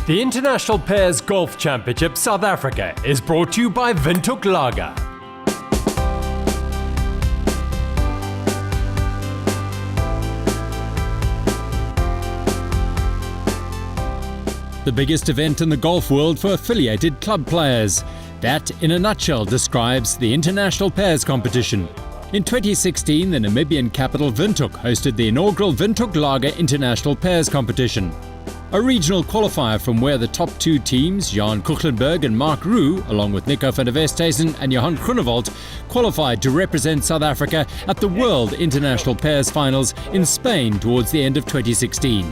The International Pairs Golf Championship South Africa is brought to you by Windoek Lager. The biggest event in the golf world for affiliated club players. That, in a nutshell, describes the International Pairs competition. In 2016, the Namibian capital Windoek hosted the inaugural Windoek Lager International Pairs competition. A regional qualifier from where the top two teams, Jan Kuchlenberg and Mark Roux, along with Nico van der Westhuizen and Johan Groenewald, qualified to represent South Africa at the World International Pairs Finals in Spain towards the end of 2016.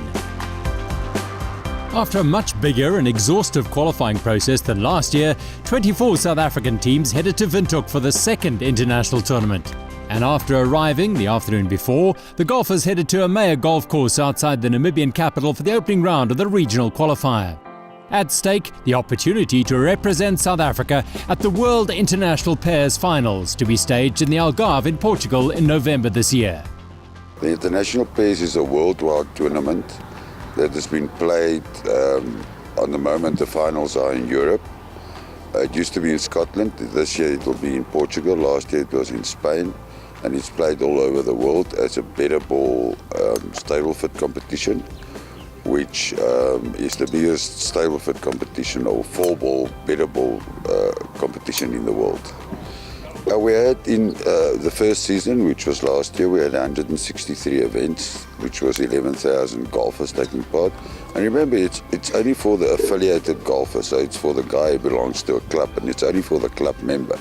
After a much bigger and exhaustive qualifying process than last year, 24 South African teams headed to Windoek for the second international tournament. And after arriving the afternoon before, the golfers headed to a Marriott golf course outside the Namibian capital for the opening round of the regional qualifier. At stake, the opportunity to represent South Africa at the World International Pairs Finals, to be staged in the Algarve in Portugal in November this year. The International Pairs is a worldwide tournament that has been played. On the moment the finals are in Europe. It used to be in Scotland. This year it will be in Portugal. Last year it was in Spain. And it's played all over the world as a better ball stablefit competition, which is the biggest stablefit competition or four ball, better ball competition in the world. We had in the first season, which was last year, we had 163 events, which was 11,000 golfers taking part. And remember, it's only for the affiliated golfer, so it's for the guy who belongs to a club, and it's only for the club member.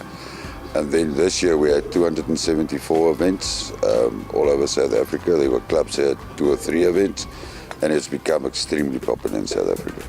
And then this year we had 274 events all over South Africa. There were clubs that had 2 or 3 events, and it's become extremely popular in South Africa.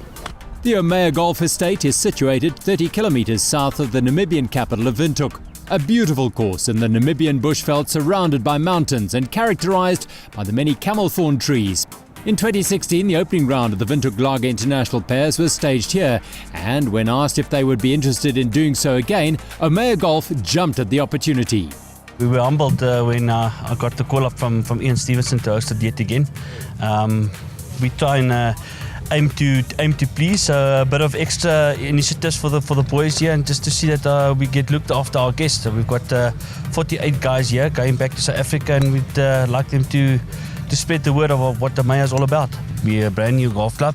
The Omea Golf Estate is situated 30 kilometres south of the Namibian capital of Windoek. A beautiful course in the Namibian bushveld surrounded by mountains and characterised by the many camel thorn trees. In 2016, the opening round of the Windoek Lager International Pairs was staged here, and when asked if they would be interested in doing so again, Omea Golf jumped at the opportunity. We were humbled when I got the call up from Ian Stevenson to host it yet again. We try and aim to please, a bit of extra initiatives for the boys here, and just to see that we get looked after our guests. We've got 48 guys here going back to South Africa, and we'd like them to spread the word of what the Omea is all about. We're a brand new golf club,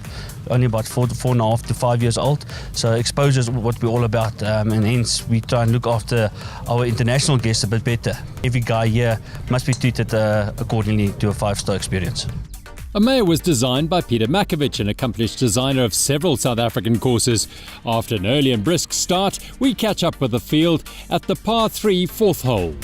only about 4.5 to 5 years old, so exposure is what we're all about, and hence we try and look after our international guests a bit better. Every guy here must be treated accordingly to a 5-star experience. Omea was designed by Peter Makovich, an accomplished designer of several South African courses. After an early and brisk start, we catch up with the field at the par 3 4th hole.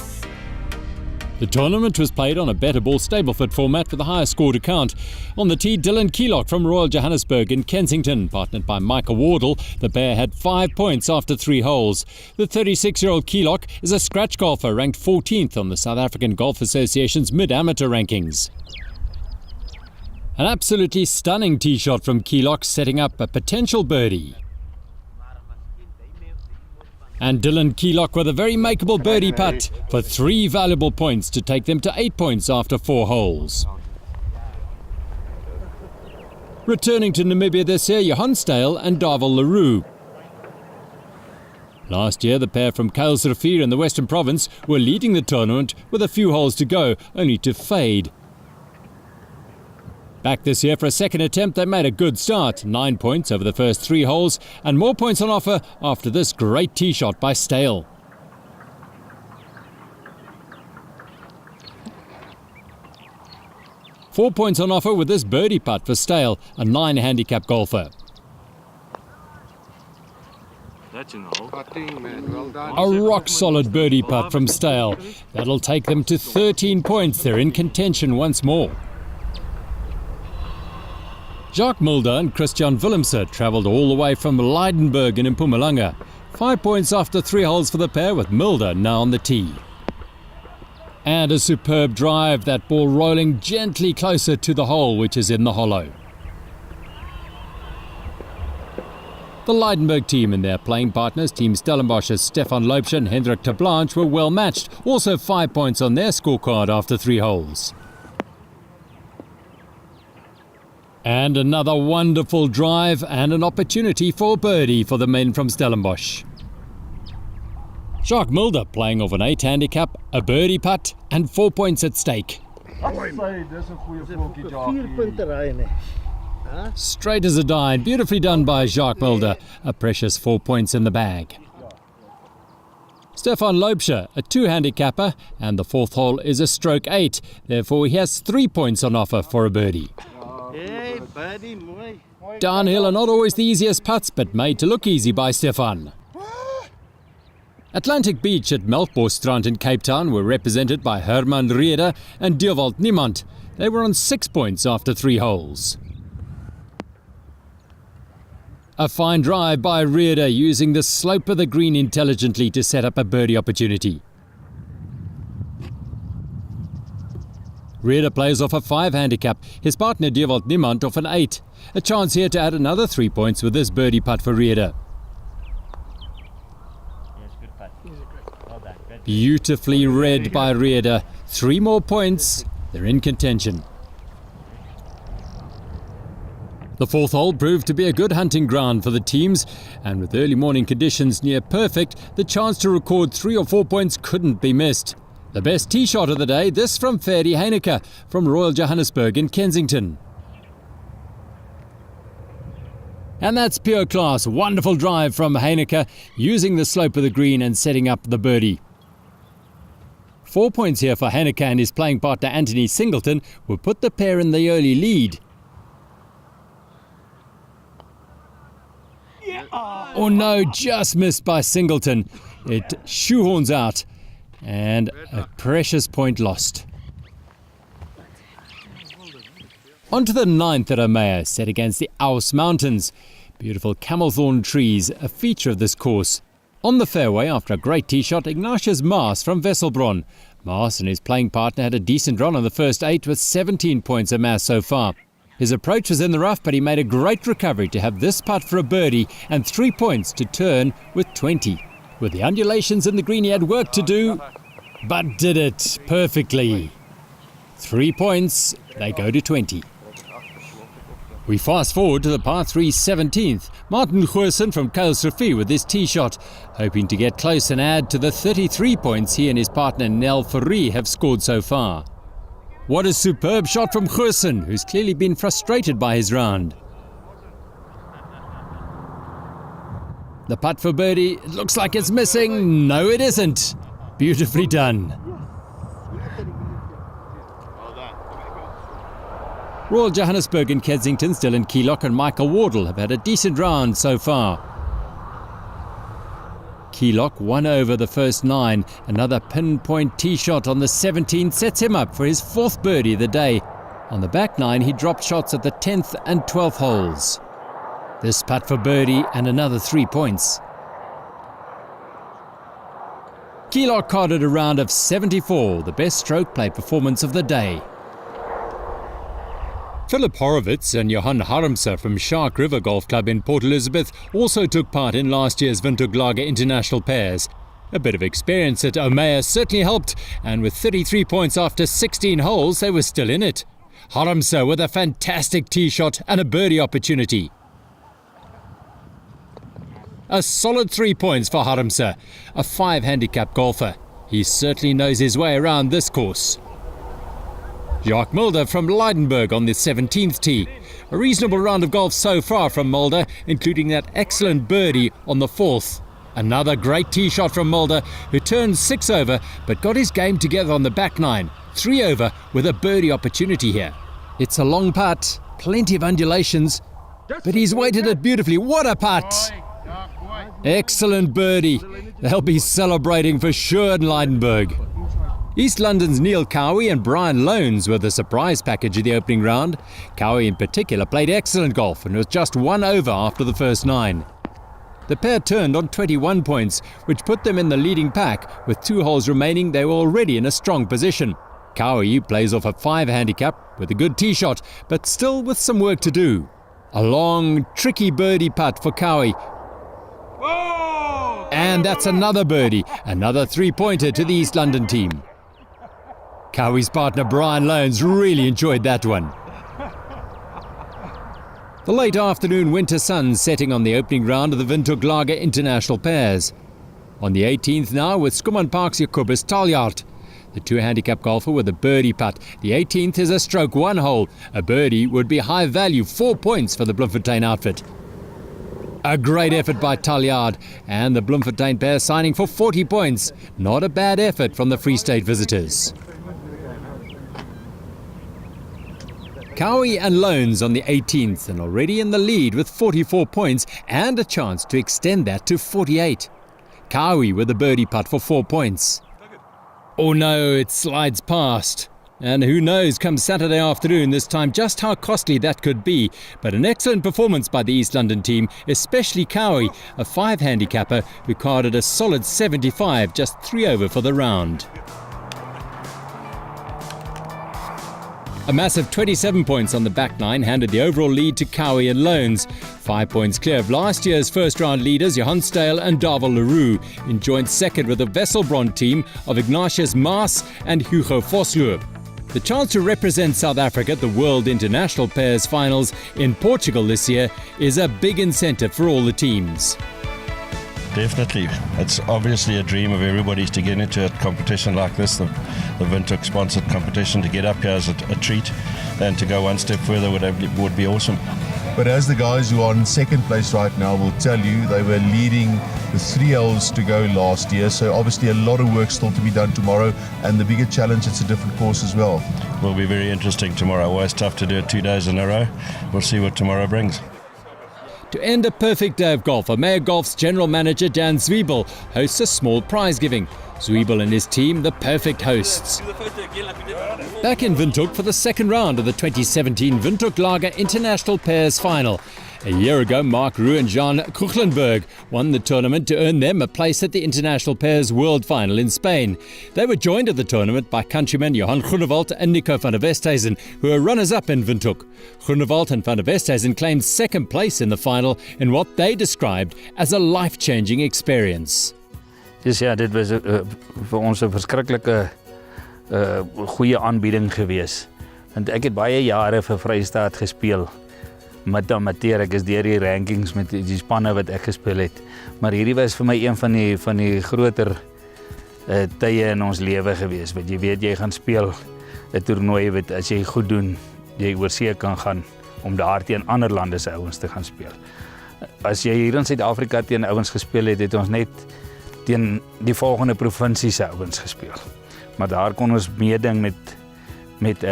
The tournament was played on a better ball stablefit format with a higher score to count. On the tee, Dylan Keelock from Royal Johannesburg in Kensington, partnered by Michael Wardle. The pair had 5 points after 3 holes. The 36-year-old Keelock is a scratch golfer ranked 14th on the South African Golf Association's mid-amateur rankings. An absolutely stunning tee shot from Keelock, setting up a potential birdie. And Dylan Keelock with a very makeable birdie putt for 3 valuable points to take them to 8 points after 4 holes. Returning to Namibia this year, Johan Stale and Darvel Leroux. Last year, the pair from Kuilsrivier in the Western Province were leading the tournament with a few holes to go, only to fade. Back this year for a second attempt, they made a good start. 9 points over the first 3 holes, and more points on offer after this great tee shot by Stale. Four points on offer with this birdie putt for Stale, a 9 handicap golfer. A rock-solid birdie putt from Stale. That'll take them to 13 points. They're in contention once more. Jacques Mulder and Christian Willemse travelled all the way from Leidenburg in Mpumalanga. 5 points after 3 holes for the pair, with Mulder now on the tee. And a superb drive, that ball rolling gently closer to the hole, which is in the hollow. The Leidenburg team and their playing partners, Team Stellenbosch's Stefan Loebsch and Hendrik de Blanche, were well matched. Also 5 points on their scorecard after 3 holes. And another wonderful drive and an opportunity for birdie for the men from Stellenbosch. Jacques Mulder playing off an 8 handicap, a birdie putt and 4 points at stake. Straight as a die, beautifully done by Jacques Mulder, a precious 4 points in the bag. Stefan Loubser, a 2 handicapper, and the 4th hole is a stroke 8, therefore he has 3 points on offer for a birdie. Downhill are not always the easiest putts, but made to look easy by Stefan. Atlantic Beach at Melkbosstrand in Cape Town were represented by Herman Rieder and Dewald Niemand. They were on 6 points after 3 holes. A fine drive by Rieder, using the slope of the green intelligently to set up a birdie opportunity. Rieder plays off a 5 handicap, his partner Dewald Niemand off an 8. A chance here to add another 3 points with this birdie putt for Rieder. Beautifully read by Rieder. 3 more points. They're in contention. The 4th hole proved to be a good hunting ground for the teams, and with early morning conditions near perfect, the chance to record 3 or 4 points couldn't be missed. The best tee shot of the day, this from Ferdy Heineke from Royal Johannesburg in Kensington. And that's pure class. Wonderful drive from Heineke, using the slope of the green and setting up the birdie. 4 points here for Heineke and his playing partner Anthony Singleton will put the pair in the early lead. Oh no, just missed by Singleton. It shoehorns out and a precious point lost. On to the 9th at Omea, set against the Aus Mountains. Beautiful camelthorn trees, a feature of this course. On the fairway, after a great tee shot, Ignatius Maas from Wesselbron. Maas and his playing partner had a decent run on the first 8 with 17 points amassed so far. His approach was in the rough, but he made a great recovery to have this putt for a birdie and 3 points to turn with 20. With the undulations in the green, he had work to do, but did it perfectly. 3 points, they go to 20. We fast forward to the par 3 17th. Martin Goosen from Kuilsrivier with his tee shot, hoping to get close and add to the 33 points he and his partner Nel Fourie have scored so far. What a superb shot from Goosen, who's clearly been frustrated by his round. The putt for birdie, it looks like it's missing. No, it isn't. Beautifully done. Royal Johannesburg and Kensington, Dylan Keylock and Michael Wardle have had a decent round so far. Keylock won over the first 9. Another pinpoint tee shot on the 17th sets him up for his 4th birdie of the day. On the back 9, he dropped shots at the 10th and 12th holes. This putt for birdie and another 3 points. Keylock carded a round of 74, the best stroke play performance of the day. Philip Horowitz and Johan Harmse from Shark River Golf Club in Port Elizabeth also took part in last year's Windoek Lager International Pairs. A bit of experience at Omea certainly helped, and with 33 points after 16 holes, they were still in it. Harmse with a fantastic tee shot and a birdie opportunity. A solid 3 points for Harmse, a 5 handicap golfer. He certainly knows his way around this course. Jacques Mulder from Leidenburg on the 17th tee. A reasonable round of golf so far from Mulder, including that excellent birdie on the 4th. Another great tee shot from Mulder, who turned 6 over but got his game together on the back 9. 3 over with a birdie opportunity here. It's a long putt, plenty of undulations, but he's weighted it beautifully. What a putt! Excellent birdie. They'll be celebrating for sure in Leidenburg. East London's Neil Cowie and Brian Loans were the surprise package of the opening round. Cowie in particular played excellent golf and was just 1 over after the first 9. The pair turned on 21 points, which put them in the leading pack. With 2 holes remaining, they were already in a strong position. Cowie plays off a 5 handicap with a good tee shot, but still with some work to do. A long, tricky birdie putt for Cowie. And that's another birdie, another 3-pointer to the East London team. Cowie's partner Brian Loans really enjoyed that one. The late afternoon winter sun setting on the opening round of the Windoek Lager International Pairs. On the 18th now with Schoeman Park's Jacobus Taljaard. The two-handicap golfer with a birdie putt. The 18th is a stroke one hole. A birdie would be high value, 4 points for the Bloemfontein outfit. A great effort by Taljaard and the Bloemfontein pair signing for 40 points. Not a bad effort from the Free State visitors. Cowie and Loans on the 18th and already in the lead with 44 points and a chance to extend that to 48. Cowie with a birdie putt for 4 points. Oh no, it slides past. And who knows come Saturday afternoon this time just how costly that could be. But an excellent performance by the East London team, especially Cowie, a 5 handicapper who carded a solid 75, just 3 over for the round. A massive 27 points on the back nine handed the overall lead to Cowie and Loans. 5 points clear of last year's first round leaders Johan Stale and Darvel Leroux, in joint second with the Wesselbron team of Ignatius Maas and Hugo Vosloo. The chance to represent South Africa at the World International Pairs Finals in Portugal this year is a big incentive for all the teams. Definitely. It's obviously a dream of everybody's to get into a competition like this, the Windoek sponsored competition. To get up here is a treat, and to go one step further would be awesome. But as the guys who are in second place right now will tell you, they were leading with 3 holes to go last year, so obviously a lot of work still to be done tomorrow, and the bigger challenge, it's a different course as well. Will be very interesting tomorrow. Always tough to do it 2 days in a row. We'll see what tomorrow brings. To end a perfect day of golf, Meyer Golf's general manager Dan Zwiebel hosts a small prize giving. Zwiebel and his team, the perfect hosts. Back in Windoek for the second round of the 2017 Windoek Lager International Pairs Final. A year ago, Mark Roux and Jan Kuchlenberg won the tournament to earn them a place at the International Pairs World Final in Spain. They were joined at the tournament by countrymen Johan Groenewald and Nico van der Westhuizen, who are runners-up in Windoek. Groenewald and van der Westhuizen claimed second place in the final in what they described as a life-changing experience. Dus ja, dit was vir ons 'n verskriklike goeie aanbieding gewees. Want ek het baie jare vir Vrystaat gespeel. Met amateur, ek is deur die rankings met die spanne wat ek gespeel het. Maar hierdie was vir my een van die groter tye in ons lewe gewees. Want jy weet jy gaan speel 'n toernooi wat as jy goed doen, jy oor see kan gaan om daar teen ander lande se ouens te gaan speel. As jy hier in Suid-Afrika teen ouens gespeel het, het ons net teen die volgende provinsie se ouens gespeel. Maar daar kon ons meeding met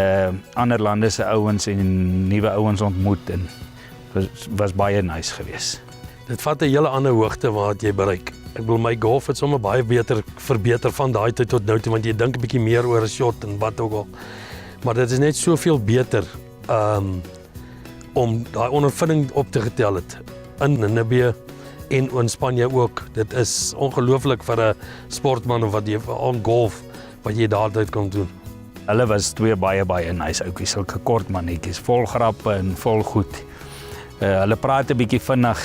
ander lande se ouens en nuwe ouens ontmoet en was baie nice geweest. Dit vat 'n hele ander hoogte wat jy bereik. Ek bedoel my golf het sommer baie beter verbeter van daai tyd tot nou toe, want jy dink 'n bietjie meer oor 'n shot en wat ook al. Maar dit is net soveel beter om daai ondervinding op te getel het in Namibia en in Spanje ook. Dit is ongelooflik vir 'n sportman of wat jy aan golf wat jy daardie kan doen. Hulle was twee baie nice ouetjies, sulke kort mannetjies, vol grappe en vol goed. Hulle praat 'n bietjie vinnig,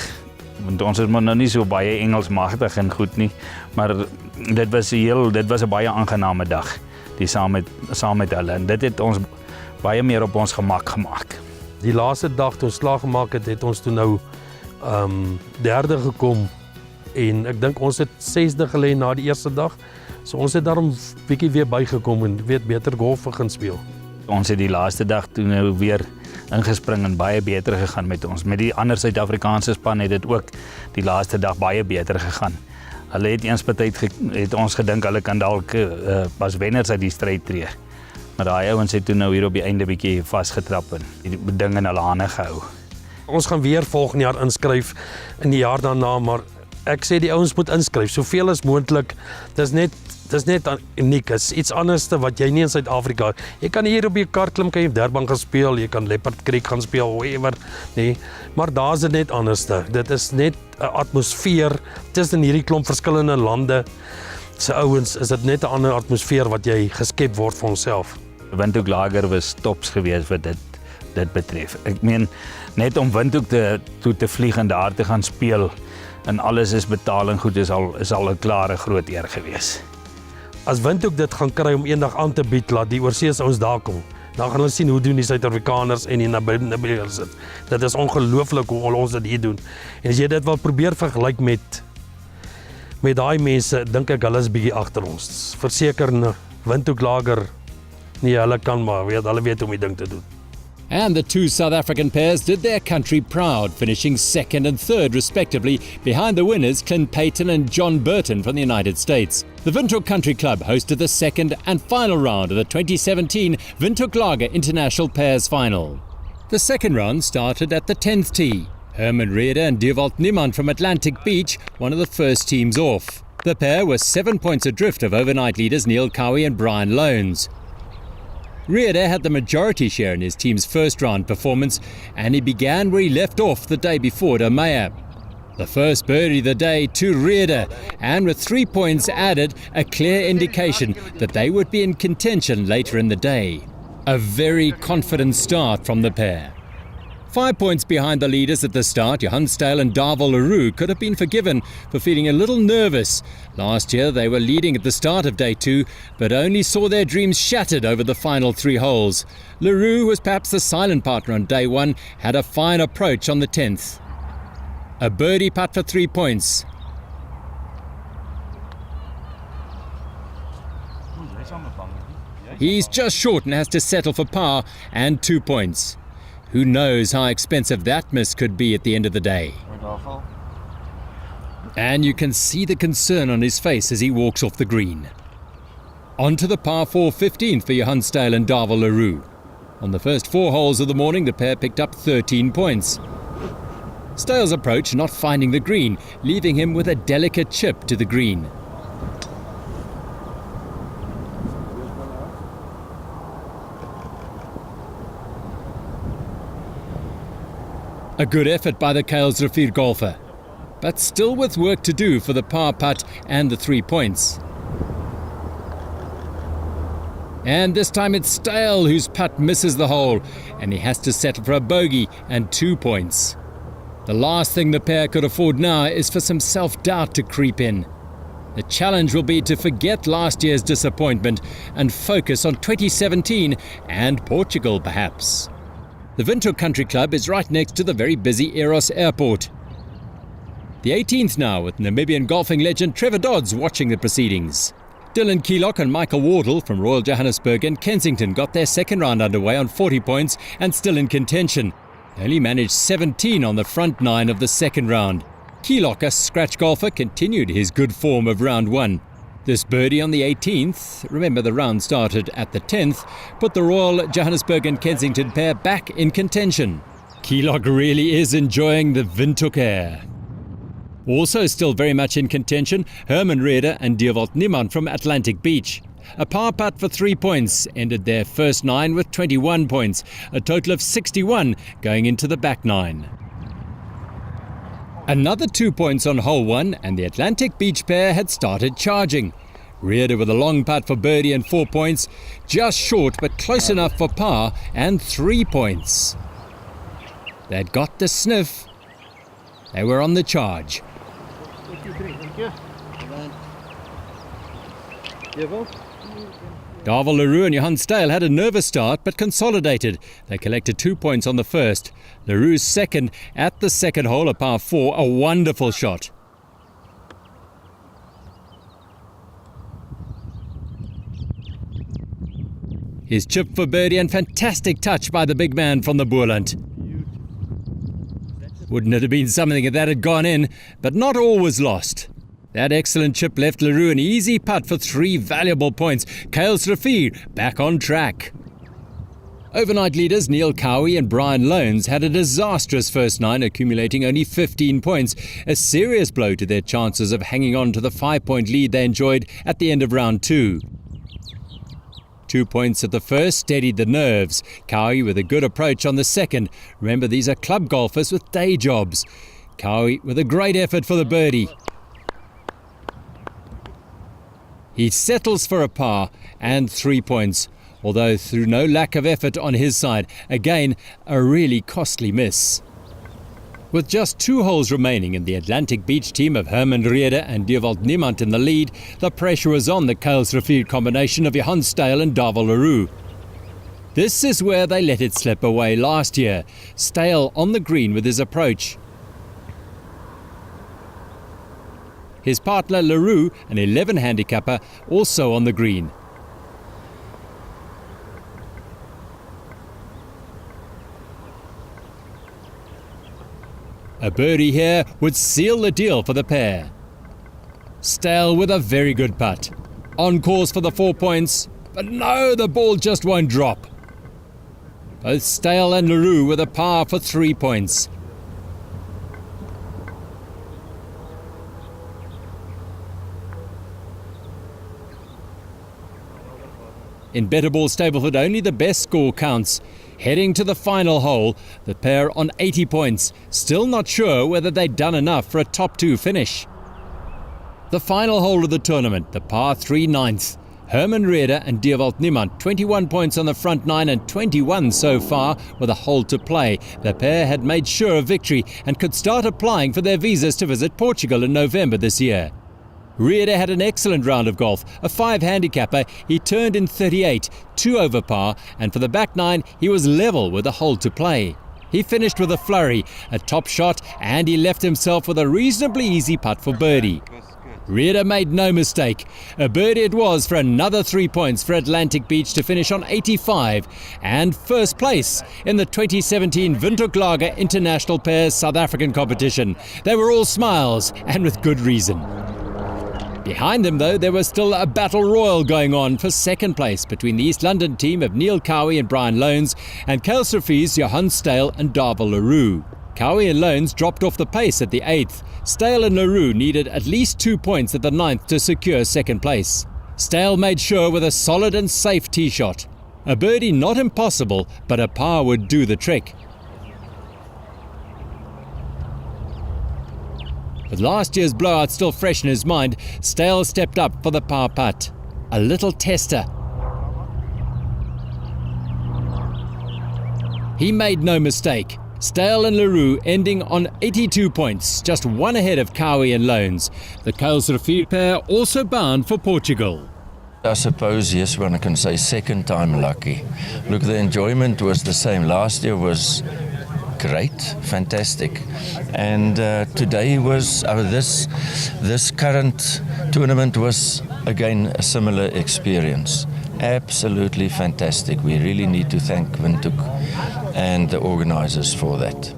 want ons is maar nou nie so baie Engels magtig en goed nie, maar dit was 'n baie aangename dag, die saam met hulle, en dit het ons baie meer op ons gemak gemaak. Die laaste dag toe ons slag gemaak het, het ons toe nou derde gekom, en ek dink ons het 6de gelê na die eerste dag, so ons het daarom bietjie weer bygekom en weet beter golf begin speel. Ons het die laaste dag toe nou weer ingespring en baie beter gegaan met ons. Met die ander Suid-Afrikaanse span het dit ook die laaste dag baie beter gegaan. Hulle het eens het ons gedink hulle kan dalk as wenners uit die stryd tree. Maar daai ouens het toe nou hier op die einde bietjie vasgetrap en die ding in hulle hande gehou. Ons gaan weer volgende jaar inskryf in die jaar daarna, maar ek sê die ouens moet inskryf, soveel as moontlik. Dis net uniek, is iets anders wat jy nie in Suid-Afrika. Jy kan hier op jou kar klim, kan jy Durban gaan speel, jy kan Leopard Creek gaan speel, whatever, nee. Maar daar is dit net anders. Dit is net 'n atmosfeer tussen hierdie klomp verskillende lande se ouens, is dit net 'n ander atmosfeer wat jy geskep word vir onsself. Windoek Lager was tops geweest wat dit betref. Ek meen, net om Windoek toe te vlieg en daar te gaan speel en alles is betaling goed, is al 'n klare groot eer geweest. As Windoek dit gaan kry om eendag aan te bied, laat die oorseese ouens daar kom, Dan gaan hulle sien hoe doen die Suid-Afrikaners en die Namibiërs dit. Dit is ongelooflik hoe ons dit hier doen. En as jy dit wil probeer vergelyk met daai mense, dink ek hulle is bietjie agter ons. Verseker 'n Windoek lager, nee, hulle kan maar hulle weet hoe om die ding te doen. And the two South African pairs did their country proud, finishing second and third respectively behind the winners Clint Payton and John Burton from the United States. The Windoek Country Club hosted the second and final round of the 2017 Windoek Lager International Pairs Final. The second round started at the 10th tee. Herman Reeder and Dewald Niemand from Atlantic Beach, one of the first teams off. The pair were 7 points adrift of overnight leaders Neil Cowie and Brian Loans. Reeder had the majority share in his team's first round performance, and he began where he left off the day before at Omea. The first birdie of the day to Reeder, and with 3 points added, a clear indication that they would be in contention later in the day. A very confident start from the pair. 5 points behind the leaders at the start, Johan Stale and Darvel Leroux could have been forgiven for feeling a little nervous. Last year they were leading at the start of day 2, but only saw their dreams shattered over the final 3 holes. Leroux, who was perhaps the silent partner on day 1, had a fine approach on the 10th. A birdie putt for 3 points. He's just short and has to settle for par and 2 points. Who knows how expensive that miss could be at the end of the day. And you can see the concern on his face as he walks off the green. On to the par 4 15th for Johan Stale and Darvel Leroux. On the first 4 holes of the morning, the pair picked up 13 points. Stale's approach not finding the green, leaving him with a delicate chip to the green. A good effort by the Kuilsrivier golfer, but still with work to do for the par putt and the 3 points. And this time it's Stale whose putt misses the hole, and he has to settle for a bogey and 2 points. The last thing the pair could afford now is for some self-doubt to creep in. The challenge will be to forget last year's disappointment and focus on 2017 and Portugal perhaps. The Windoek Country Club is right next to the very busy Eros Airport. The 18th now, with Namibian golfing legend Trevor Dodds watching the proceedings. Dylan Keelock and Michael Wardle from Royal Johannesburg and Kensington got their second round underway on 40 points and still in contention. They only managed 17 on the front 9 of the second round. Keelock, a scratch golfer, continued his good form of round 1. This birdie on the 18th, remember the round started at the 10th, put the Royal Johannesburg and Kensington pair back in contention. Keelock really is enjoying the Windoek air. Also still very much in contention, Herman Reeder and Dewald Niemand from Atlantic Beach. A par putt for 3 points ended their first 9 with 21 points, a total of 61 going into the back 9. Another 2 points on hole 1 and the Atlantic Beach pair had started charging. Reeder with a long putt for birdie and 4 points, just short but close enough for par and 3 points. They'd got the sniff. They were on the charge. Darvel Leroux and Johan Stale had a nervous start but consolidated. They collected 2 points on the first. Leroux's second at the second hole, a par 4, a wonderful shot. His chip for birdie and fantastic touch by the big man from the Boerland. Wouldn't it have been something if that had gone in, but not all was lost. That excellent chip left Leroux an easy putt for 3 valuable points. Kuilsrivier back on track. Overnight leaders Neil Cowie and Brian Loans had a disastrous first 9, accumulating only 15 points, a serious blow to their chances of hanging on to the 5-point lead they enjoyed at the end of round 2. 2 points at the first steadied the nerves. Cowie with a good approach on the second. Remember, these are club golfers with day jobs. Cowie with a great effort for the birdie. He settles for a par and 3 points, although through no lack of effort on his side. Again, a really costly miss. With just 2 holes remaining and the Atlantic Beach team of Herman Reeder and Dewald Niemand in the lead, the pressure was on the Kuilsrivier combination of Johan Stale and Darvel Leroux. This is where they let it slip away last year. Stale on the green with his approach. His partner Leroux, an 11 handicapper, also on the green. A birdie here would seal the deal for the pair. Stale with a very good putt. On course for the 4 points, but no, the ball just won't drop. Both Stale and Leroux with a par for 3 points. In better ball Stableford, only the best score counts. Heading to the final hole, the pair on 80 points, still not sure whether they'd done enough for a top 2 finish. The final hole of the tournament, the par 3 9th. Herman Reeder and Dierwald Niemand, 21 points on the front 9 and 21 so far with a hole to play. The pair had made sure of victory and could start applying for their visas to visit Portugal in November this year. Reeder had an excellent round of golf, a 5 handicapper. He turned in 38, 2 over par, and for the back 9 he was level with a hole to play. He finished with a flurry, a top shot, and he left himself with a reasonably easy putt for birdie. Reeder made no mistake. A birdie it was for another 3 points for Atlantic Beach to finish on 85 and first place in the 2017 Windoek Lager International Pairs South African competition. They were all smiles, and with good reason. Behind them, though, there was still a battle royal going on for second place between the East London team of Neil Cowie and Brian Loans and Kuilsriffi's Johan Stale and Darvel Leroux. Cowie and Loans dropped off the pace at the 8th. Stale and Leroux needed at least 2 points at the 9th to secure second place. Stale made sure with a solid and safe tee shot. A birdie not impossible, but a par would do the trick. With last year's blowout still fresh in his mind, Stale stepped up for the par putt. A little tester. He made no mistake. Stale and Leroux ending on 82 points, just one ahead of Cowie and Loans. The Kuilsriffe pair also bound for Portugal. I suppose, yes, one can say second time lucky. Look, the enjoyment was the same. Last year was great, fantastic, and today was this current tournament was again a similar experience. Absolutely fantastic. We really need to thank Windoek and the organisers for that.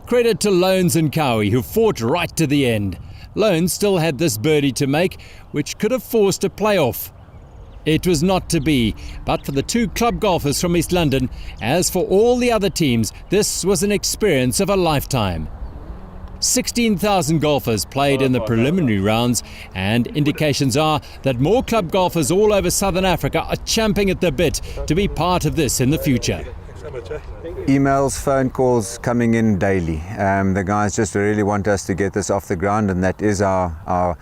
Credit to Loans and Cowie, who fought right to the end. Loans still had this birdie to make, which could have forced a playoff. It was not to be, but for the 2 club golfers from East London, as for all the other teams, this was an experience of a lifetime. 16,000 golfers played in the preliminary rounds, and indications are that more club golfers all over Southern Africa are champing at the bit to be part of this in the future. Emails, phone calls coming in daily. The guys just really want us to get this off the ground, and that is our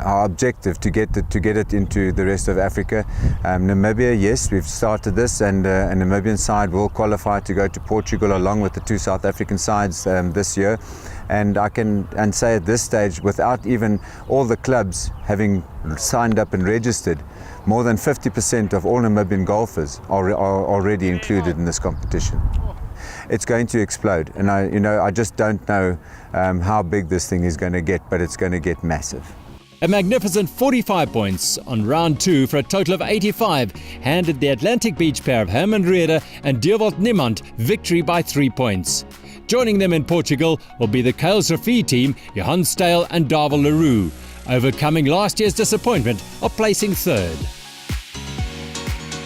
objective, to get it into the rest of Africa. Namibia, yes, we've started this, and a Namibian side will qualify to go to Portugal along with the 2 South African sides this year. And I can say at this stage, without even all the clubs having signed up and registered, more than 50% of all Namibian golfers are already included in this competition. It's going to explode, and I just don't know how big this thing is going to get, but it's going to get massive. A magnificent 45 points on round 2 for a total of 85 handed the Atlantic Beach pair of Herman Reeder and Dierwald Niemand victory by 3 points. Joining them in Portugal will be the Kuilsriffe team, Johan Stale and Darvel Leroux, overcoming last year's disappointment of placing 3rd.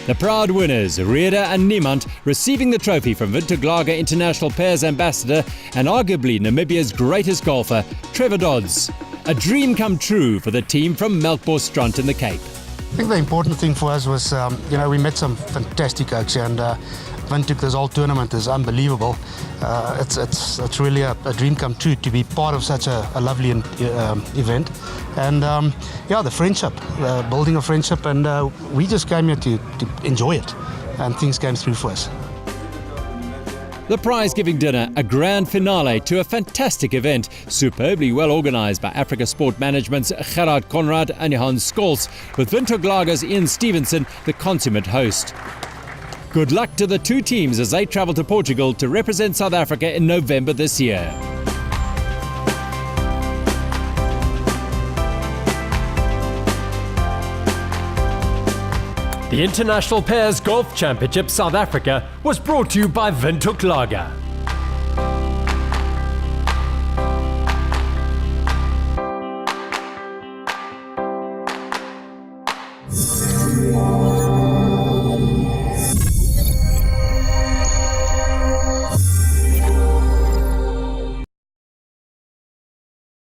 The proud winners, Reeder and Niemand, receiving the trophy from Windoek Lager International Pairs Ambassador and arguably Namibia's greatest golfer, Trevor Dodds. A dream come true for the team from Melkbos in the Cape. I think the important thing for us was, we met some fantastic oaks, and Windoek, this whole tournament is unbelievable. It's really a dream come true to be part of such a lovely event. And the friendship, building a friendship, and we just came here to enjoy it, and things came through for us. The prize-giving dinner, a grand finale to a fantastic event, superbly well organised by Africa Sport Management's Gerard Conrad and Johan Scholz, with Windoek Lager's Ian Stevenson the consummate host. Good luck to the two teams as they travel to Portugal to represent South Africa in November this year. The International Pairs Golf Championship South Africa was brought to you by Windoek Lager.